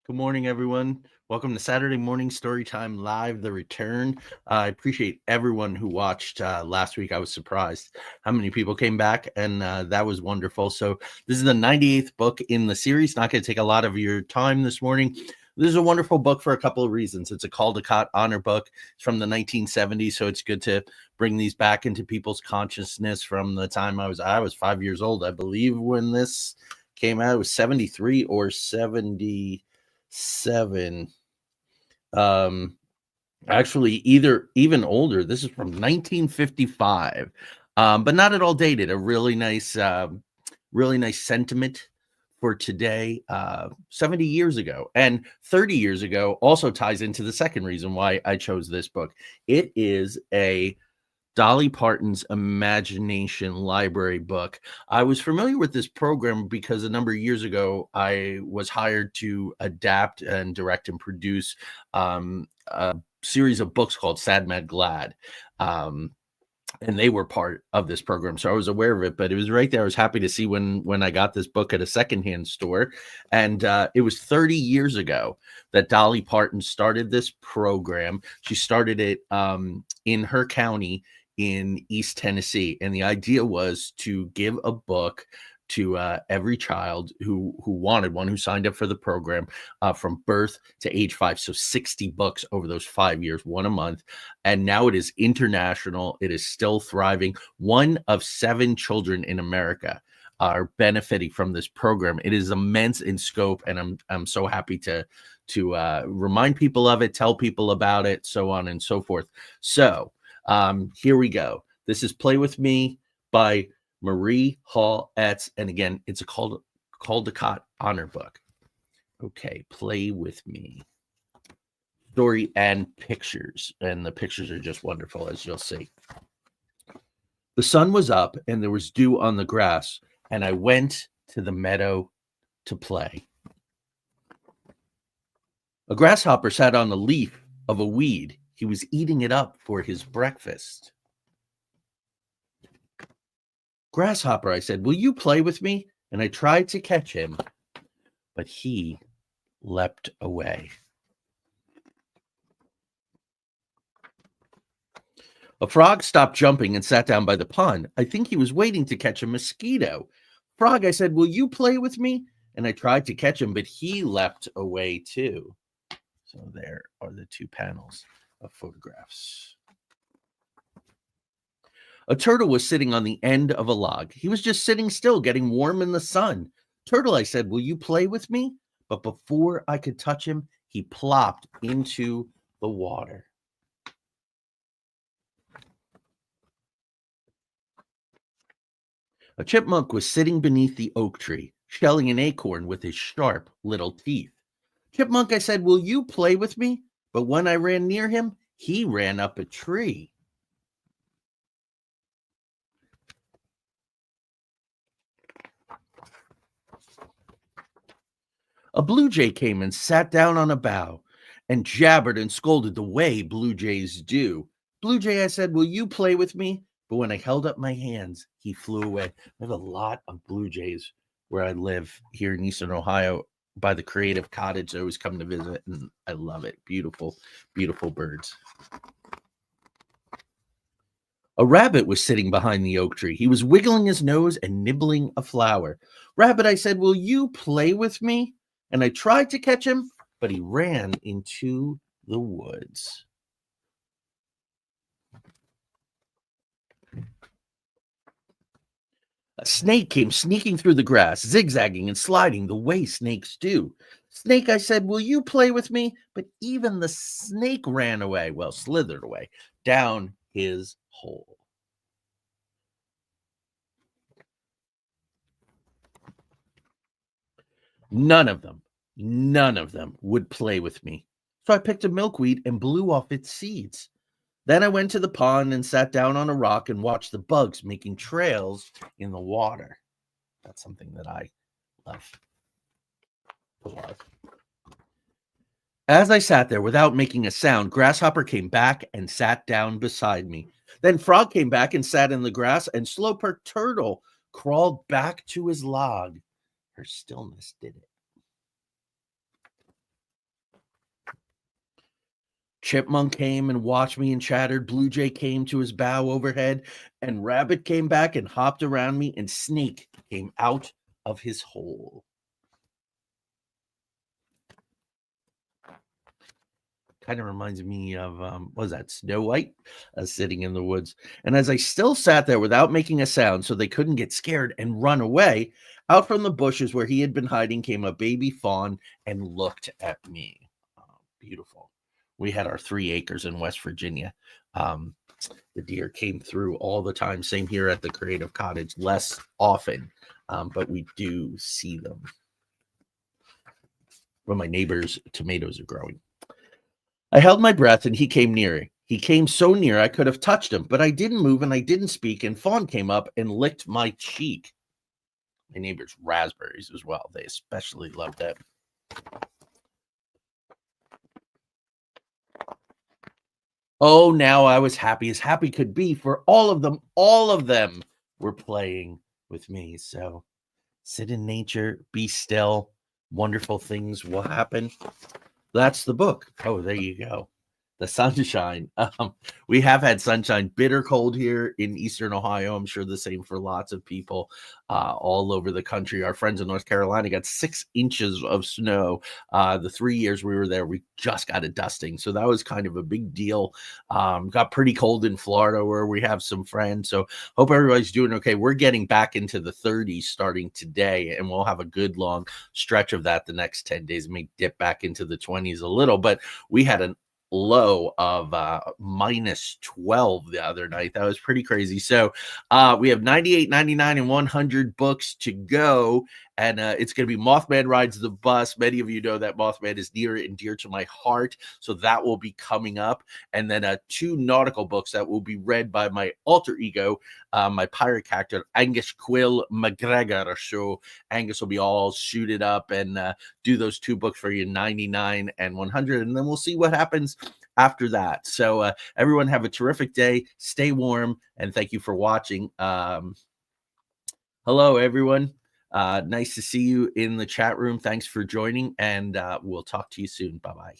Good morning, everyone. Welcome to Saturday Morning Storytime Live, the return. I appreciate everyone who watched last week. I was surprised how many people came back, and that was wonderful. So, this is the 98th book in the series. Not going to take a lot of your time this morning. This is a wonderful book for a couple of reasons. It's a Caldecott Honor book. It's from the 1970s, so it's good to bring these back into people's consciousness from the time I was 5 years old, I believe, when this came out. It was 73 or 77. Um, Actually, either even older. This is from 1955, but not at all dated. A really nice sentiment for today. 70 years ago and 30 years ago also ties into the second reason why I chose this book. It is a Dolly Parton's Imagination Library book. I was familiar with this program because a number of years ago, I was hired to adapt and direct and produce a series of books called Sad, Mad, Glad. Um, and they were part of this program, so I was aware of it. But it was right there. I was happy to see when I got this book at a secondhand store, and it was 30 years ago that Dolly Parton started this program. She started it in her county in East Tennessee, and the idea was to give a book to every child who wanted one, who signed up for the program from birth to age 5. So 60 books over those 5 years, one a month. And now it is international. It is still thriving. One of 7 children in America are benefiting from this program. It is immense in scope, and I'm so happy to remind people of it, tell people about it, so on and so forth. So here we go. This is Play With Me by Marie Hall Etz, and again, it's a Caldecott Honor book. Okay, Play With Me. Story and pictures, and the pictures are just wonderful, as you'll see. The sun was up, and there was dew on the grass, and I went to the meadow to play. A grasshopper sat on the leaf of a weed. He was eating it up for his breakfast. Grasshopper, I said, will you play with me? And I tried to catch him, but he leapt away. A frog stopped jumping and sat down by the pond. I think he was waiting to catch a mosquito. Frog, I said, will you play with me? And I tried to catch him, but he leapt away too. So there are the 2 panels of photographs. A turtle was sitting on the end of a log. He was just sitting still, getting warm in the sun. Turtle, I said, will you play with me? But before I could touch him, he plopped into the water. A chipmunk was sitting beneath the oak tree, shelling an acorn with his sharp little teeth. Chipmunk, I said, will you play with me? But when I ran near him, he ran up a tree. A blue jay came and sat down on a bough and jabbered and scolded the way blue jays do. Blue jay, I said, will you play with me? But when I held up my hands, he flew away. I have a lot of blue jays where I live here in Eastern Ohio by the Creative Cottage. They always come to visit, and I love it. Beautiful, beautiful birds. A rabbit was sitting behind the oak tree. He was wiggling his nose and nibbling a flower. Rabbit, I said, will you play with me? And I tried to catch him, but he ran into the woods. A snake came sneaking through the grass, zigzagging and sliding the way snakes do. Snake, I said, will you play with me? But even the snake ran away, well, slithered away, down his hole. None of them would play with me. So I picked a milkweed and blew off its seeds. Then I went to the pond and sat down on a rock and watched the bugs making trails in the water. That's something that I love. As I sat there without making a sound, Grasshopper came back and sat down beside me. Then Frog came back and sat in the grass, and Slowpoke Turtle crawled back to his log. Her stillness did it. Chipmunk came and watched me and chattered. Blue Jay came to his bough overhead, and Rabbit came back and hopped around me, and Snake came out of his hole. Kind of reminds me of what was that, Snow White, sitting in the woods. And as I still sat there without making a sound, so they couldn't get scared and run away, out from the bushes where he had been hiding came a baby fawn and looked at me. Oh, beautiful. We had our 3 acres in West Virginia. Um, the deer came through all the time. Same here at the Creative Cottage, less often, but we do see them when my neighbor's tomatoes are growing. I held my breath and he came nearer. He came so near I could have touched him, but I didn't move and I didn't speak, and Fawn came up and licked my cheek. My neighbor's raspberries as well. They especially love them. Oh, now I was happy as happy could be, for all of them were playing with me. So sit in nature, be still, wonderful things will happen. That's the book. Oh, there you go. The sunshine. We have had sunshine, bitter cold here in Eastern Ohio. I'm sure the same for lots of people all over the country. Our friends in North Carolina got 6 inches of snow. The 3 years we were there, we just got a dusting. So that was kind of a big deal. Got pretty cold in Florida where we have some friends. So hope everybody's doing okay. We're getting back into the 30s starting today, and we'll have a good long stretch of that the next 10 days. It may dip back into the 20s a little, but we had an low of minus 12 the other night. That was pretty crazy. So we have 98, 99, and 100 books to go, and it's going to be Mothman Rides the Bus. Many of you know that Mothman is near and dear to my heart, so that will be coming up. And then 2 nautical books that will be read by my alter ego, my pirate character Angus Quill McGregor. So Angus will be all suited up and do those 2 books for you, 99 and 100, and then we'll see what happens after that. So everyone have a terrific day, stay warm, and thank you for watching. Hello everyone, nice to see you in the chat room. Thanks for joining, and we'll talk to you soon. Bye-bye.